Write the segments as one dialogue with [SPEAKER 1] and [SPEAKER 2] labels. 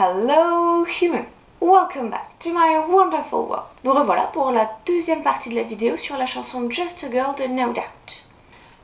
[SPEAKER 1] Hello human! Welcome back to my wonderful world. Nous revoilà pour la deuxième partie de la vidéo sur la chanson Just a Girl de No Doubt.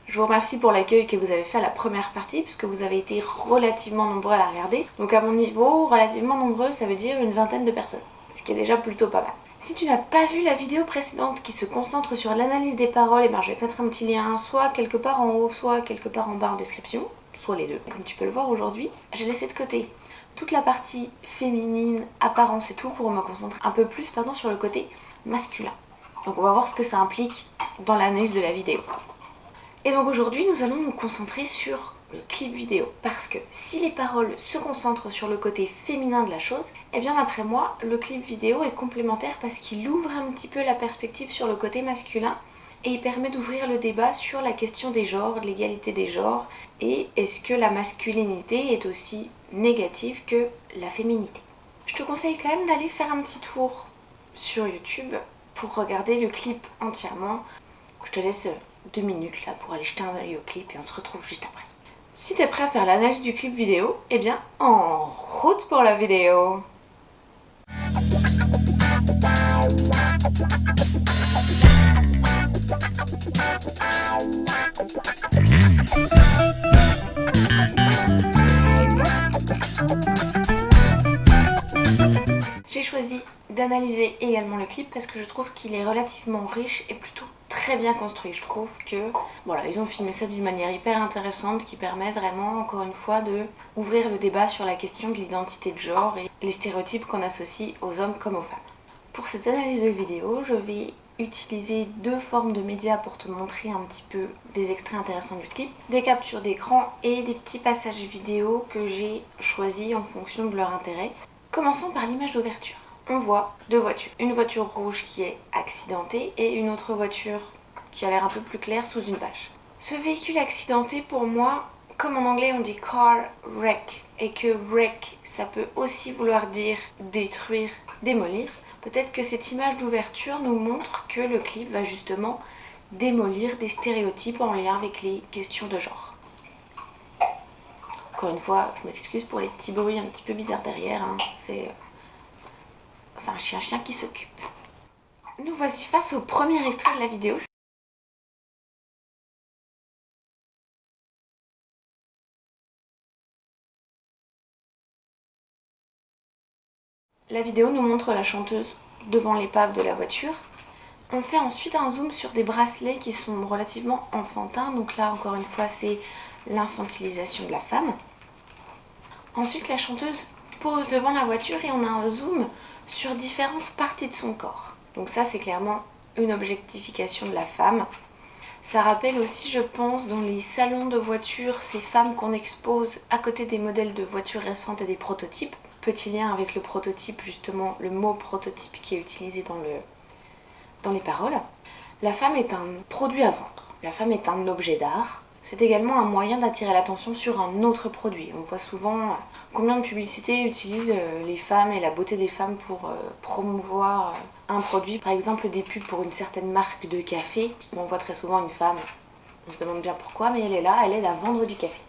[SPEAKER 1] Je vous remercie pour l'accueil que vous avez fait à la première partie puisque vous avez été relativement nombreux à la regarder. Donc à mon niveau, relativement nombreux, ça veut dire une vingtaine de personnes, ce qui est déjà plutôt pas mal. Si tu n'as pas vu la vidéo précédente qui se concentre sur l'analyse des paroles, et je vais te mettre un petit lien soit quelque part en haut, soit quelque part en bas en description, soit les deux. Comme tu peux le voir aujourd'hui, j'ai laissé de côté toute la partie féminine, apparence et tout pour me concentrer un peu plus sur le côté masculin. Donc on va voir ce que ça implique dans l'analyse de la vidéo. Et donc aujourd'hui nous allons nous concentrer sur le clip vidéo parce que si les paroles se concentrent sur le côté féminin de la chose, et bien d'après moi le clip vidéo est complémentaire parce qu'il ouvre un petit peu la perspective sur le côté masculin et il permet d'ouvrir le débat sur la question des genres, de l'égalité des genres et est-ce que la masculinité est aussi négative que la féminité. Je te conseille quand même d'aller faire un petit tour sur YouTube pour regarder le clip entièrement. Je te laisse 2 minutes là pour aller jeter un œil au clip et on se retrouve juste après. Si tu es prêt à faire l'analyse du clip vidéo, eh bien en route pour la vidéo. J'ai choisi d'analyser également le clip parce que je trouve qu'il est relativement riche et plutôt très bien construit. Je trouve que voilà, ils ont filmé ça d'une manière hyper intéressante qui permet vraiment encore une fois de ouvrir le débat sur la question de l'identité de genre et les stéréotypes qu'on associe aux hommes comme aux femmes. Pour cette analyse de vidéo, je vais utiliser 2 formes de médias pour te montrer un petit peu des extraits intéressants du clip, des captures d'écran et des petits passages vidéo que j'ai choisis en fonction de leur intérêt. Commençons par l'image d'ouverture. On voit 2 voitures. Une voiture rouge qui est accidentée et une autre voiture qui a l'air un peu plus claire sous une bâche. Ce véhicule accidenté, pour moi, comme en anglais on dit car wreck, et que wreck ça peut aussi vouloir dire détruire, démolir, peut-être que cette image d'ouverture nous montre que le clip va justement démolir des stéréotypes en lien avec les questions de genre. Encore une fois, je m'excuse pour les petits bruits un petit peu bizarres derrière, hein. C'est un chien qui s'occupe. Nous voici face au premier extrait de la vidéo. La vidéo nous montre la chanteuse devant l'épave de la voiture. On fait ensuite un zoom sur des bracelets qui sont relativement enfantins. Donc là, encore une fois, c'est l'infantilisation de la femme. Ensuite, la chanteuse pose devant la voiture et on a un zoom sur différentes parties de son corps. Donc ça, c'est clairement une objectification de la femme. Ça rappelle aussi, je pense, dans les salons de voitures, ces femmes qu'on expose à côté des modèles de voitures récentes et des prototypes. Petit lien avec le prototype, justement, le mot prototype qui est utilisé dans les paroles. La femme est un produit à vendre. La femme est un objet d'art. C'est également un moyen d'attirer l'attention sur un autre produit. On voit souvent combien de publicités utilisent les femmes et la beauté des femmes pour promouvoir un produit. Par exemple, des pubs pour une certaine marque de café. On voit très souvent une femme, on se demande bien pourquoi, mais elle est là, elle aide à vendre du café.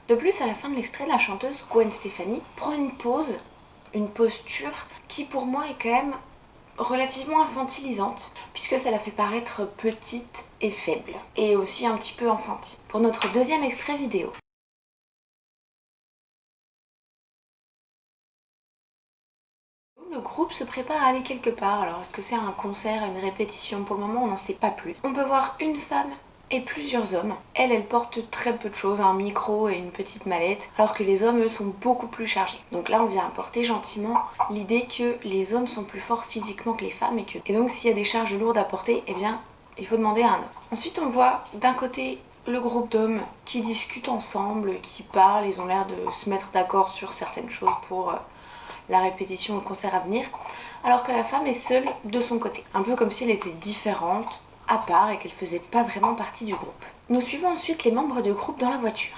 [SPEAKER 1] De plus, à la fin de l'extrait, la chanteuse Gwen Stefani prend une posture qui pour moi est quand même relativement infantilisante puisque ça la fait paraître petite et faible et aussi un petit peu enfantine. Pour notre deuxième extrait vidéo. Le groupe se prépare à aller quelque part. Alors est-ce que c'est un concert, une répétition? Pour le moment on n'en sait pas plus. On peut voir une femme et plusieurs hommes. Elle porte très peu de choses, un micro et une petite mallette, alors que les hommes, eux, sont beaucoup plus chargés. Donc là, on vient apporter gentiment l'idée que les hommes sont plus forts physiquement que les femmes et donc s'il y a des charges lourdes à porter, eh bien, il faut demander à un homme. Ensuite, on voit d'un côté le groupe d'hommes qui discutent ensemble, qui parlent, ils ont l'air de se mettre d'accord sur certaines choses pour la répétition au concert à venir, alors que la femme est seule de son côté. Un peu comme si elle était différente, à part et qu'elle faisait pas vraiment partie du groupe. Nous suivons ensuite les membres du groupe dans la voiture.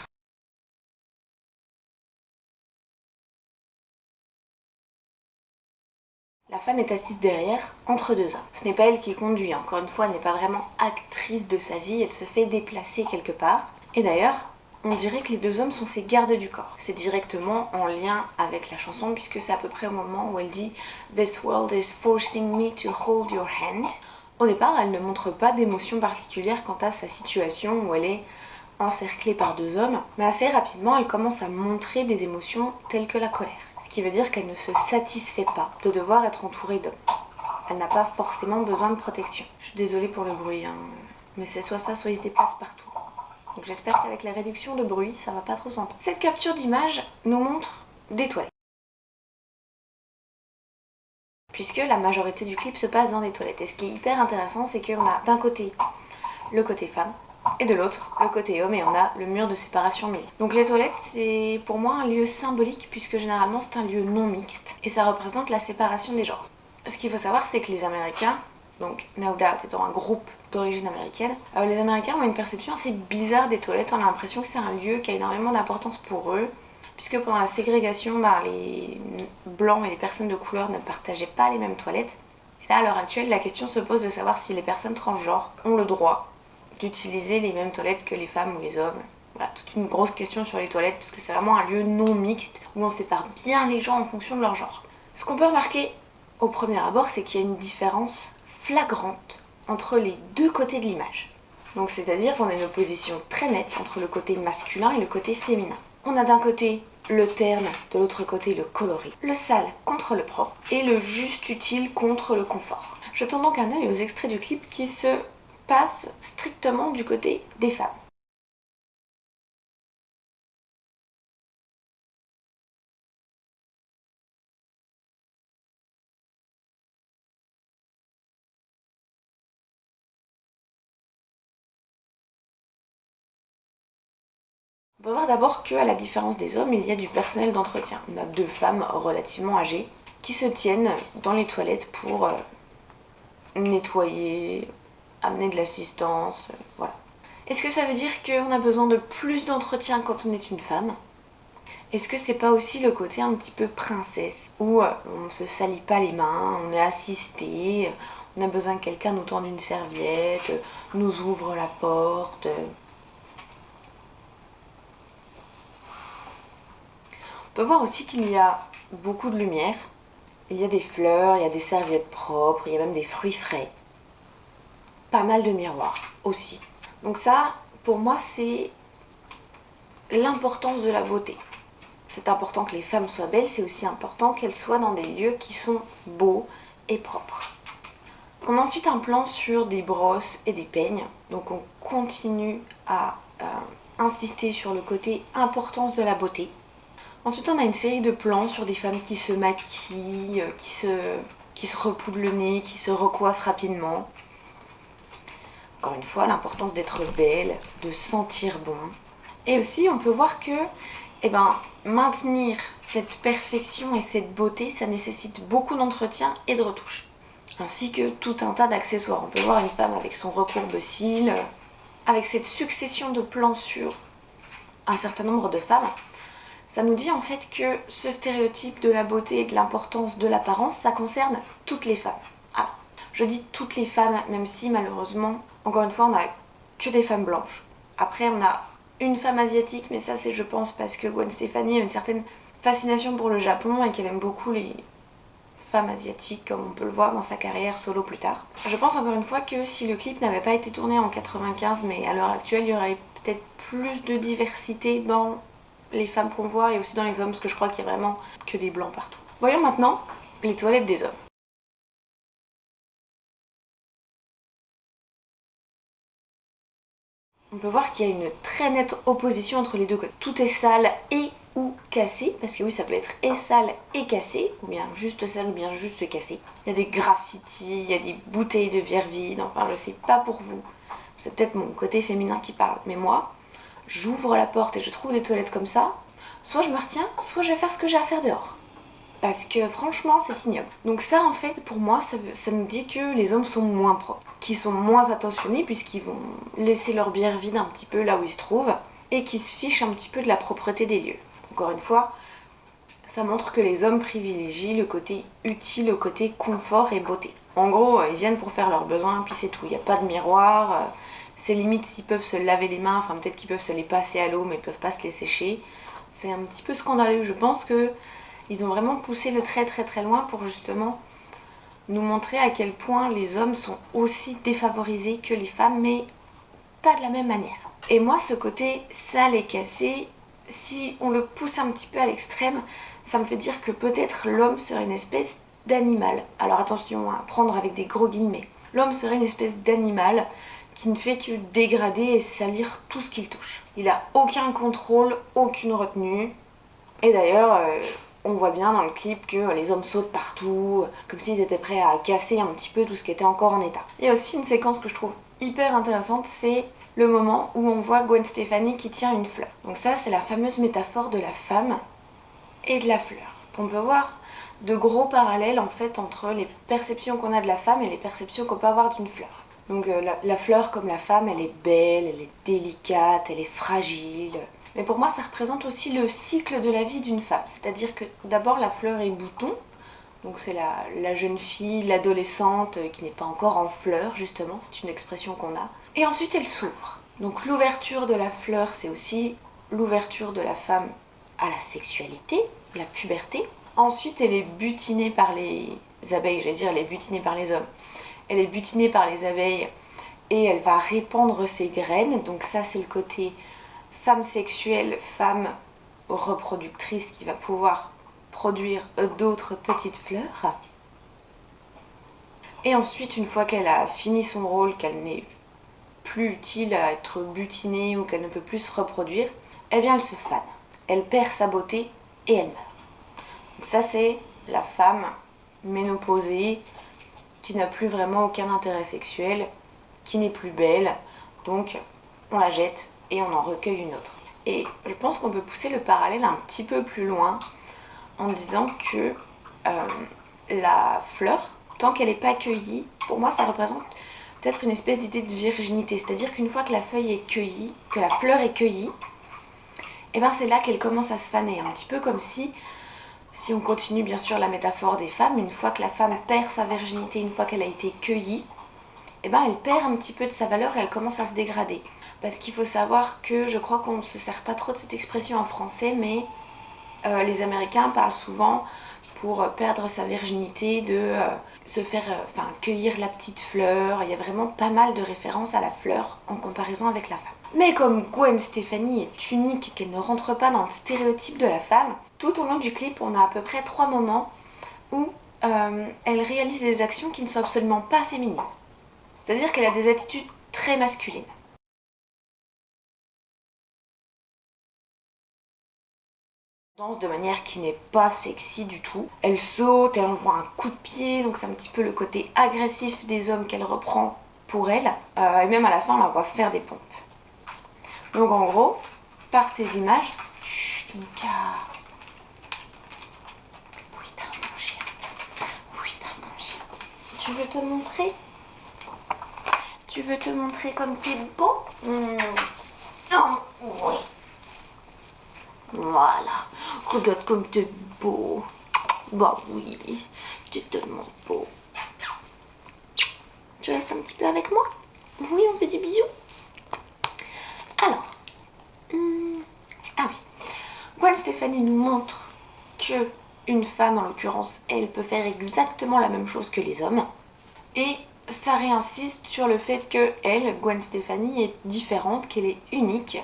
[SPEAKER 1] La femme est assise derrière, entre 2 hommes. Ce n'est pas elle qui conduit, encore une fois, elle n'est pas vraiment actrice de sa vie, elle se fait déplacer quelque part. Et d'ailleurs, on dirait que les deux hommes sont ses gardes du corps. C'est directement en lien avec la chanson puisque c'est à peu près au moment où elle dit "This world is forcing me to hold your hand". Au départ, elle ne montre pas d'émotion particulière quant à sa situation où elle est encerclée par deux hommes, mais assez rapidement, elle commence à montrer des émotions telles que la colère. Ce qui veut dire qu'elle ne se satisfait pas de devoir être entourée d'hommes. Elle n'a pas forcément besoin de protection. Je suis désolée pour le bruit, hein, mais c'est soit ça, soit il se déplace partout. Donc j'espère qu'avec la réduction de bruit, ça va pas trop s'entendre. Cette capture d'image nous montre des toilettes. Puisque la majorité du clip se passe dans des toilettes. Et ce qui est hyper intéressant, c'est qu'on a d'un côté le côté femme, et de l'autre le côté homme, et on a le mur de séparation au milieu. Donc les toilettes, c'est pour moi un lieu symbolique, puisque généralement c'est un lieu non mixte, et ça représente la séparation des genres. Ce qu'il faut savoir, c'est que les Américains, donc No Doubt étant un groupe d'origine américaine, les Américains ont une perception assez bizarre des toilettes. On a l'impression que c'est un lieu qui a énormément d'importance pour eux, puisque pendant la ségrégation, les blancs et les personnes de couleur ne partageaient pas les mêmes toilettes. Et là, à l'heure actuelle, la question se pose de savoir si les personnes transgenres ont le droit d'utiliser les mêmes toilettes que les femmes ou les hommes. Voilà, toute une grosse question sur les toilettes, parce que c'est vraiment un lieu non mixte, où on sépare bien les gens en fonction de leur genre. Ce qu'on peut remarquer au premier abord, c'est qu'il y a une différence flagrante entre les deux côtés de l'image. Donc c'est-à-dire qu'on a une opposition très nette entre le côté masculin et le côté féminin. On a d'un côté le terne, de l'autre côté le coloris, le sale contre le propre et le juste utile contre le confort. Jetons donc un œil aux extraits du clip qui se passent strictement du côté des femmes. On peut voir d'abord qu'à la différence des hommes, il y a du personnel d'entretien. On a deux femmes relativement âgées qui se tiennent dans les toilettes pour nettoyer, amener de l'assistance, voilà. Est-ce que ça veut dire qu'on a besoin de plus d'entretien quand on est une femme? Est-ce que c'est pas aussi le côté un petit peu princesse, où on se salit pas les mains, on est assisté, on a besoin que quelqu'un nous tende une serviette, nous ouvre la porte? On peut voir aussi qu'il y a beaucoup de lumière, il y a des fleurs, il y a des serviettes propres, il y a même des fruits frais. Pas mal de miroirs aussi. Donc ça, pour moi, c'est l'importance de la beauté. C'est important que les femmes soient belles, c'est aussi important qu'elles soient dans des lieux qui sont beaux et propres. On a ensuite un plan sur des brosses et des peignes. Donc on continue à insister sur le côté importance de la beauté. Ensuite, on a une série de plans sur des femmes qui se maquillent, qui se repoudrent le nez, qui se recoiffent rapidement. Encore une fois, l'importance d'être belle, de sentir bon. Et aussi, on peut voir que maintenir cette perfection et cette beauté, ça nécessite beaucoup d'entretien et de retouches. Ainsi que tout un tas d'accessoires. On peut voir une femme avec son recourbe-cils, avec cette succession de plans sur un certain nombre de femmes. Ça nous dit en fait que ce stéréotype de la beauté et de l'importance de l'apparence, ça concerne toutes les femmes. Ah, je dis toutes les femmes, même si malheureusement, encore une fois, on n'a que des femmes blanches. Après, on a une femme asiatique, mais ça c'est je pense parce que Gwen Stefani a une certaine fascination pour le Japon et qu'elle aime beaucoup les femmes asiatiques, comme on peut le voir dans sa carrière solo plus tard. Je pense encore une fois que si le clip n'avait pas été tourné en 95, mais à l'heure actuelle, il y aurait peut-être plus de diversité dans les femmes qu'on voit et aussi dans les hommes, parce que je crois qu'il y a vraiment que des blancs partout. Voyons maintenant les toilettes des hommes. On peut voir qu'il y a une très nette opposition entre les deux côtés. Tout est sale et ou cassé, parce que oui, ça peut être et sale et cassé, ou bien juste sale ou bien juste cassé. Il y a des graffitis, il y a des bouteilles de bière vide, enfin je sais pas pour vous. C'est peut-être mon côté féminin qui parle, mais moi, j'ouvre la porte et je trouve des toilettes comme ça, soit je me retiens, soit je vais faire ce que j'ai à faire dehors. Parce que franchement, c'est ignoble. Donc ça, en fait, pour moi, ça me dit que les hommes sont moins propres, qu'ils sont moins attentionnés puisqu'ils vont laisser leur bière vide un petit peu là où ils se trouvent et qu'ils se fichent un petit peu de la propreté des lieux. Encore une fois, ça montre que les hommes privilégient le côté utile, le côté confort et beauté. En gros, ils viennent pour faire leurs besoins, puis c'est tout. Il n'y a pas de miroir, C'est limite s'ils peuvent se laver les mains, enfin peut-être qu'ils peuvent se les passer à l'eau mais ils peuvent pas se les sécher. C'est un petit peu scandaleux. Je pense que ils ont vraiment poussé le trait très très loin pour justement nous montrer à quel point les hommes sont aussi défavorisés que les femmes, mais pas de la même manière. Et moi, ce côté sale et cassé, si on le pousse un petit peu à l'extrême, ça me fait dire que peut-être l'homme serait une espèce d'animal. Alors attention à prendre avec des gros guillemets. L'homme serait une espèce d'animal qui ne fait que dégrader et salir tout ce qu'il touche. Il a aucun contrôle, aucune retenue. Et d'ailleurs, on voit bien dans le clip que les hommes sautent partout, comme s'ils étaient prêts à casser un petit peu tout ce qui était encore en état. Il y a aussi une séquence que je trouve hyper intéressante, c'est le moment où on voit Gwen Stefani qui tient une fleur. Donc ça, c'est la fameuse métaphore de la femme et de la fleur. On peut voir de gros parallèles en fait entre les perceptions qu'on a de la femme et les perceptions qu'on peut avoir d'une fleur. Donc la fleur comme la femme, elle est belle, elle est délicate, elle est fragile. Mais pour moi, ça représente aussi le cycle de la vie d'une femme. C'est-à-dire que d'abord, la fleur est bouton. Donc c'est la jeune fille, l'adolescente qui n'est pas encore en fleur, justement. C'est une expression qu'on a. Et ensuite, elle s'ouvre. Donc l'ouverture de la fleur, c'est aussi l'ouverture de la femme à la sexualité, la puberté. Ensuite, elle est butinée par les abeilles, j'allais dire, elle est butinée par les hommes. Elle est butinée par les abeilles et elle va répandre ses graines. Donc ça, c'est le côté femme sexuelle, femme reproductrice qui va pouvoir produire d'autres petites fleurs. Et ensuite, une fois qu'elle a fini son rôle, qu'elle n'est plus utile à être butinée ou qu'elle ne peut plus se reproduire, eh bien elle se fane. Elle perd sa beauté et elle meurt. Donc ça, c'est la femme ménopausée qui n'a plus vraiment aucun intérêt sexuel, qui n'est plus belle, donc on la jette et on en recueille une autre. Et je pense qu'on peut pousser le parallèle un petit peu plus loin en disant que la fleur, tant qu'elle n'est pas cueillie, pour moi ça représente peut-être une espèce d'idée de virginité. C'est-à-dire qu'une fois que la feuille est cueillie, que la fleur est cueillie, et ben c'est là qu'elle commence à se faner. Un petit peu comme si on continue bien sûr la métaphore des femmes, une fois que la femme perd sa virginité, une fois qu'elle a été cueillie, et ben elle perd un petit peu de sa valeur et elle commence à se dégrader. Parce qu'il faut savoir que je crois qu'on ne se sert pas trop de cette expression en français, mais les Américains parlent souvent pour perdre sa virginité de se faire cueillir la petite fleur. Il y a vraiment pas mal de références à la fleur en comparaison avec la femme. Mais comme Gwen Stefani est unique et qu'elle ne rentre pas dans le stéréotype de la femme, tout au long du clip, on a à peu près 3 moments où elle réalise des actions qui ne sont absolument pas féminines. C'est-à-dire qu'elle a des attitudes très masculines. Danse de manière qui n'est pas sexy du tout. Elle saute, elle envoie un coup de pied, donc c'est un petit peu le côté agressif des hommes qu'elle reprend pour elle. Et même à la fin, on la voit faire des pompes. Donc en gros, par ces images... Chut, Mika. Oui, t'as un bon chien. Oui, t'as un bon chien. Tu veux te montrer? Tu veux te montrer comme t'es beau? Non, oui. Voilà, regarde comme t'es beau. Bah oui, t'es tellement beau. Tu restes un petit peu avec moi? Oui, on fait des bisous. Alors, ah oui, Gwen Stefani nous montre que une femme, en l'occurrence, elle peut faire exactement la même chose que les hommes. Et ça réinsiste sur le fait que elle, Gwen Stefani, est différente, qu'elle est unique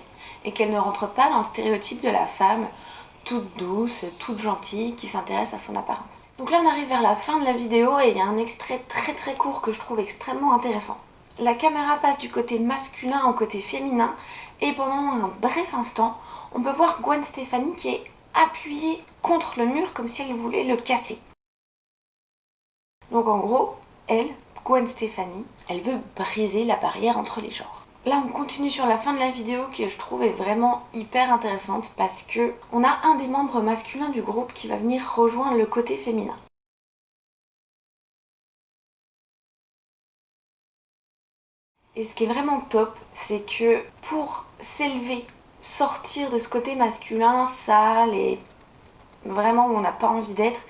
[SPEAKER 1] et qu'elle ne rentre pas dans le stéréotype de la femme toute douce, toute gentille, qui s'intéresse à son apparence. Donc là on arrive vers la fin de la vidéo et il y a un extrait très très court que je trouve extrêmement intéressant. La caméra passe du côté masculin au côté féminin et pendant un bref instant, on peut voir Gwen Stefani qui est appuyée contre le mur comme si elle voulait le casser. Donc en gros, elle, Gwen Stefani, elle veut briser la barrière entre les genres. Là on continue sur la fin de la vidéo qui je trouve est vraiment hyper intéressante parce que on a un des membres masculins du groupe qui va venir rejoindre le côté féminin. Et ce qui est vraiment top, c'est que pour s'élever, sortir de ce côté masculin, sale et vraiment où on n'a pas envie d'être,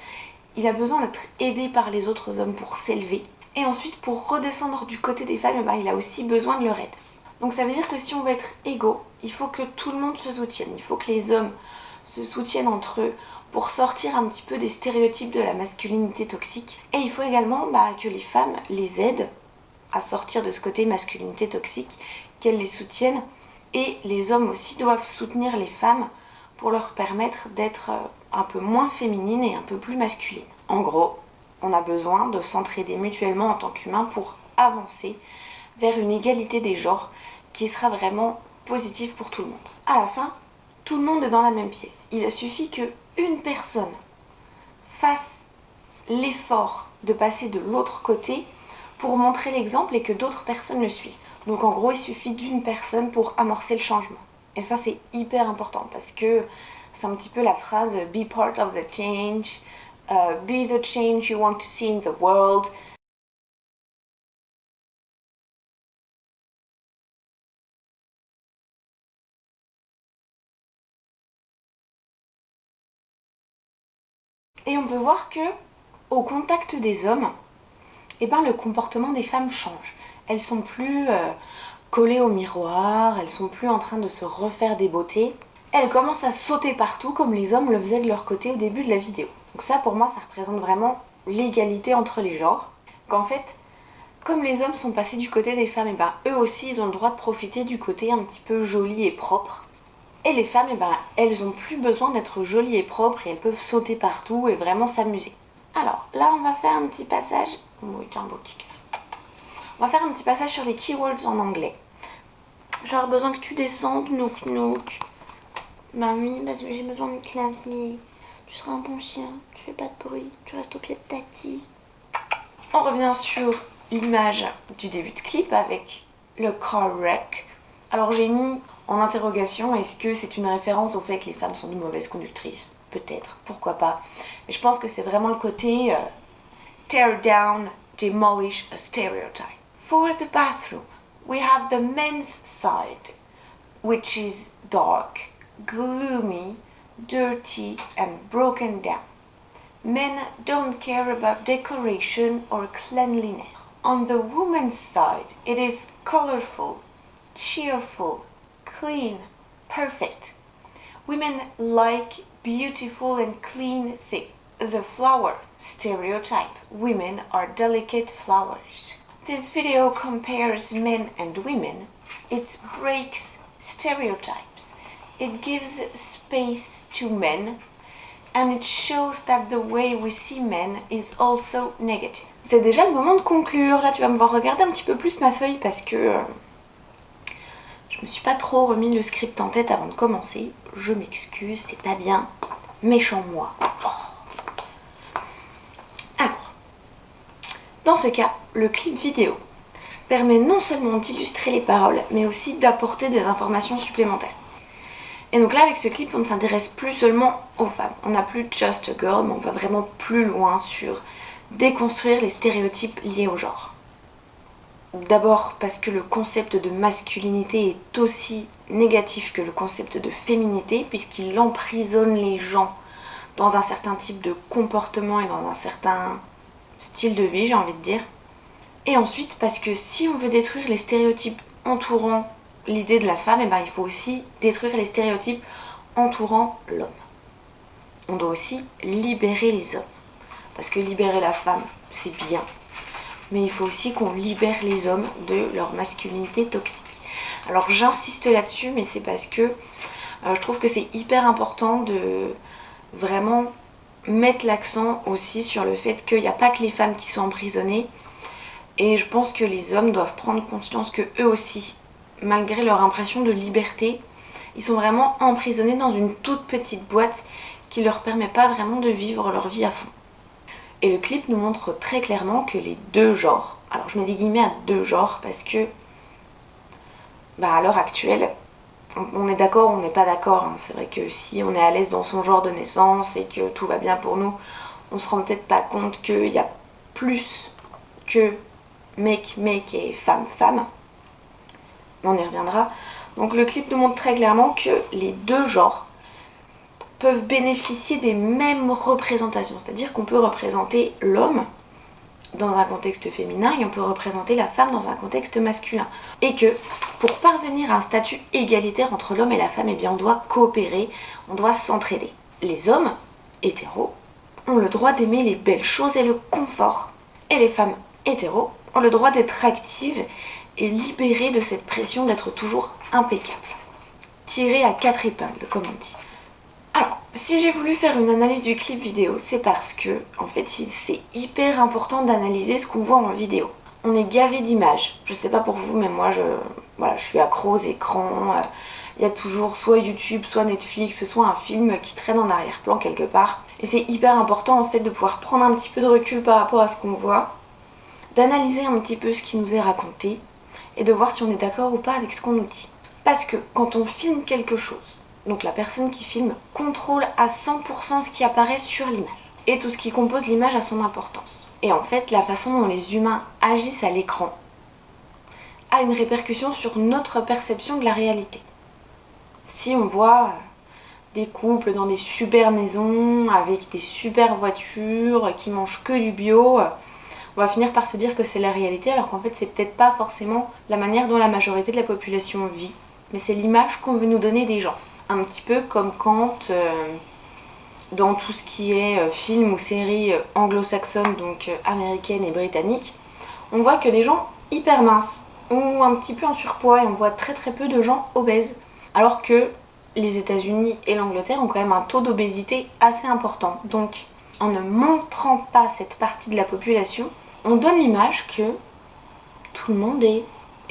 [SPEAKER 1] il a besoin d'être aidé par les autres hommes pour s'élever. Et ensuite pour redescendre du côté des femmes, il a aussi besoin de leur aide. Donc ça veut dire que si on veut être égaux, il faut que tout le monde se soutienne. Il faut que les hommes se soutiennent entre eux pour sortir un petit peu des stéréotypes de la masculinité toxique. Et il faut également que les femmes les aident à sortir de ce côté masculinité toxique, qu'elles les soutiennent. Et les hommes aussi doivent soutenir les femmes pour leur permettre d'être un peu moins féminines et un peu plus masculines. En gros, on a besoin de s'entraider mutuellement en tant qu'humains pour avancer vers une égalité des genres qui sera vraiment positive pour tout le monde. À la fin, tout le monde est dans la même pièce. Il a suffi qu'une personne fasse l'effort de passer de l'autre côté pour montrer l'exemple et que d'autres personnes le suivent. Donc en gros, il suffit d'une personne pour amorcer le changement. Et ça, c'est hyper important parce que c'est un petit peu la phrase « Be part of the change »,« Be the change you want to see in the world ». Et on peut voir que, au contact des hommes, le comportement des femmes change. Elles sont plus collées au miroir, elles sont plus en train de se refaire des beautés. Elles commencent à sauter partout comme les hommes le faisaient de leur côté au début de la vidéo. Donc ça, pour moi, ça représente vraiment l'égalité entre les genres. Qu'en fait, comme les hommes sont passés du côté des femmes, eux aussi, ils ont le droit de profiter du côté un petit peu joli et propre. Et les femmes, elles ont plus besoin d'être jolies et propres et elles peuvent sauter partout et vraiment s'amuser. Alors, là, on va faire un petit passage... Oui, t'as un beau petit cœur. On va faire un petit passage sur les keywords en anglais. J'aurais besoin que tu descendes, Nook Nook. Mamie, parce que j'ai besoin de clavier. Tu seras un bon chien, tu fais pas de bruit, tu restes au pied de Tati. On revient sur l'image du début de clip avec le car wreck. Alors j'ai mis en interrogation, est-ce que c'est une référence au fait que les femmes sont de mauvaises conductrices? Peut-être, pourquoi pas. Mais je pense que c'est vraiment le côté tear down, demolish a stereotype. For the bathroom, we have the men's side, which is dark, gloomy, dirty and broken down. Men don't care about decoration or cleanliness. On the woman's side, it is colorful, cheerful, clean, perfect. Women like beautiful and clean things. The flower stereotype. Women are delicate flowers. This video compares men and women. It breaks stereotypes. It gives space to men. And it shows that the way we see men is also negative. C'est déjà le moment de conclure. Là, tu vas me voir regarder un petit peu plus ma feuille parce que je me suis pas trop remis le script en tête avant de commencer. Je m'excuse, c'est pas bien. Méchant moi. Oh. Alors, dans ce cas, le clip vidéo permet non seulement d'illustrer les paroles, mais aussi d'apporter des informations supplémentaires. Et donc là, avec ce clip, on ne s'intéresse plus seulement aux femmes. On n'a plus Just a Girl, mais on va vraiment plus loin sur déconstruire les stéréotypes liés au genre. D'abord parce que le concept de masculinité est aussi négatif que le concept de féminité, puisqu'il emprisonne les gens dans un certain type de comportement et dans un certain style de vie, j'ai envie de dire. Et ensuite parce que si on veut détruire les stéréotypes entourant l'idée de la femme, il faut aussi détruire les stéréotypes entourant l'homme. On doit aussi libérer les hommes. Parce que libérer la femme, c'est bien. Mais il faut aussi qu'on libère les hommes de leur masculinité toxique. Alors j'insiste là-dessus, mais c'est parce que je trouve que c'est hyper important de vraiment mettre l'accent aussi sur le fait qu'il n'y a pas que les femmes qui sont emprisonnées. Et je pense que les hommes doivent prendre conscience que eux aussi, malgré leur impression de liberté, ils sont vraiment emprisonnés dans une toute petite boîte qui leur permet pas vraiment de vivre leur vie à fond. Et le clip nous montre très clairement que les deux genres, alors je mets des guillemets à deux genres parce que à l'heure actuelle, on est d'accord, on n'est pas d'accord. Hein. C'est vrai que si on est à l'aise dans son genre de naissance et que tout va bien pour nous, on se rend peut-être pas compte qu'il y a plus que mec et femme. On y reviendra. Donc le clip nous montre très clairement que les deux genres peuvent bénéficier des mêmes représentations. C'est-à-dire qu'on peut représenter l'homme dans un contexte féminin et on peut représenter la femme dans un contexte masculin. Et que pour parvenir à un statut égalitaire entre l'homme et la femme, eh bien on doit coopérer, on doit s'entraider. Les hommes, hétéros, ont le droit d'aimer les belles choses et le confort. Et les femmes hétéros ont le droit d'être actives et libérées de cette pression d'être toujours impeccables. Tirées à 4 épingles, comme on dit. Alors, si j'ai voulu faire une analyse du clip vidéo, c'est parce que, en fait, c'est hyper important d'analyser ce qu'on voit en vidéo. On est gavé d'images. Je sais pas pour vous, mais moi, je suis accro aux écrans. Il y a toujours soit YouTube, soit Netflix, soit un film qui traîne en arrière-plan quelque part. Et c'est hyper important, en fait, de pouvoir prendre un petit peu de recul par rapport à ce qu'on voit, d'analyser un petit peu ce qui nous est raconté, et de voir si on est d'accord ou pas avec ce qu'on nous dit. Parce que quand on filme quelque chose, donc la personne qui filme contrôle à 100% ce qui apparaît sur l'image. Et tout ce qui compose l'image a son importance. Et en fait, la façon dont les humains agissent à l'écran a une répercussion sur notre perception de la réalité. Si on voit des couples dans des super maisons, avec des super voitures, qui mangent que du bio, on va finir par se dire que c'est la réalité, alors qu'en fait c'est peut-être pas forcément la manière dont la majorité de la population vit, mais c'est l'image qu'on veut nous donner des gens. Un petit peu comme quand, dans tout ce qui est film ou série anglo-saxonne, donc américaine et britannique, on voit que des gens hyper minces, ou un petit peu en surpoids, et on voit très très peu de gens obèses. Alors que les États-Unis et l'Angleterre ont quand même un taux d'obésité assez important. Donc, en ne montrant pas cette partie de la population, on donne l'image que tout le monde est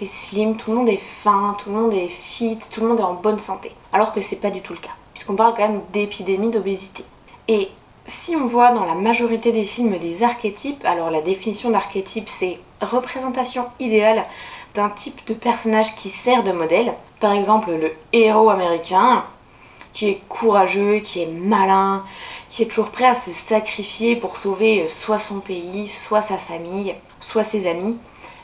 [SPEAKER 1] slim, tout le monde est fin, tout le monde est fit, tout le monde est en bonne santé. Alors que c'est pas du tout le cas, puisqu'on parle quand même d'épidémie d'obésité. Et si on voit dans la majorité des films des archétypes, alors la définition d'archétype c'est représentation idéale d'un type de personnage qui sert de modèle. Par exemple le héros américain, qui est courageux, qui est malin, qui est toujours prêt à se sacrifier pour sauver soit son pays, soit sa famille, soit ses amis,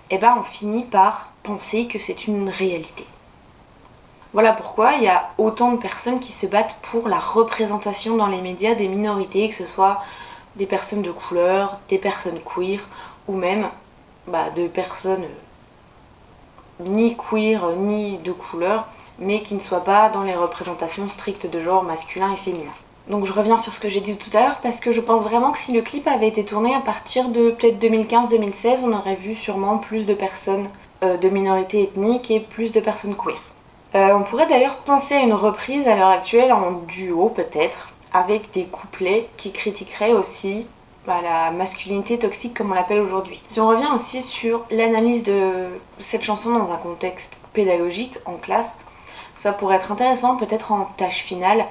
[SPEAKER 1] et ben on finit par penser que c'est une réalité. Voilà pourquoi il y a autant de personnes qui se battent pour la représentation dans les médias des minorités, que ce soit des personnes de couleur, des personnes queer, ou même de personnes ni queer ni de couleur, mais qui ne soient pas dans les représentations strictes de genre masculin et féminin. Donc je reviens sur ce que j'ai dit tout à l'heure, parce que je pense vraiment que si le clip avait été tourné à partir de peut-être 2015-2016, on aurait vu sûrement plus de personnes de minorités ethniques et plus de personnes queer. On pourrait d'ailleurs penser à une reprise à l'heure actuelle en duo peut-être, avec des couplets qui critiqueraient aussi la masculinité toxique comme on l'appelle aujourd'hui. Si on revient aussi sur l'analyse de cette chanson dans un contexte pédagogique en classe, ça pourrait être intéressant peut-être en tâche finale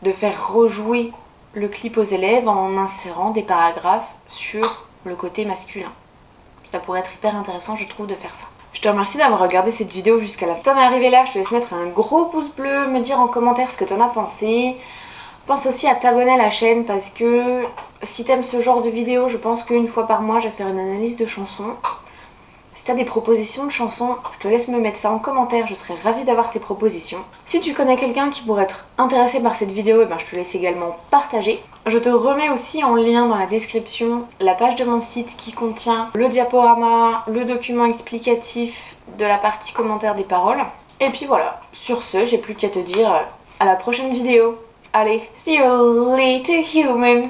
[SPEAKER 1] de faire rejouer le clip aux élèves en insérant des paragraphes sur le côté masculin. Ça pourrait être hyper intéressant je trouve de faire ça. Je te remercie d'avoir regardé cette vidéo jusqu'à la fin. Si t'en es arrivé là, je te laisse mettre un gros pouce bleu, me dire en commentaire ce que t'en as pensé. Pense aussi à t'abonner à la chaîne parce que si t'aimes ce genre de vidéo, je pense qu'une fois par mois je vais faire une analyse de chansons. Si t'as des propositions de chansons, je te laisse me mettre ça en commentaire, je serais ravie d'avoir tes propositions. Si tu connais quelqu'un qui pourrait être intéressé par cette vidéo, je te laisse également partager. Je te remets aussi en lien dans la description la page de mon site qui contient le diaporama, le document explicatif de la partie commentaire des paroles. Et puis voilà, sur ce, j'ai plus qu'à te dire à la prochaine vidéo. Allez, see you later, human!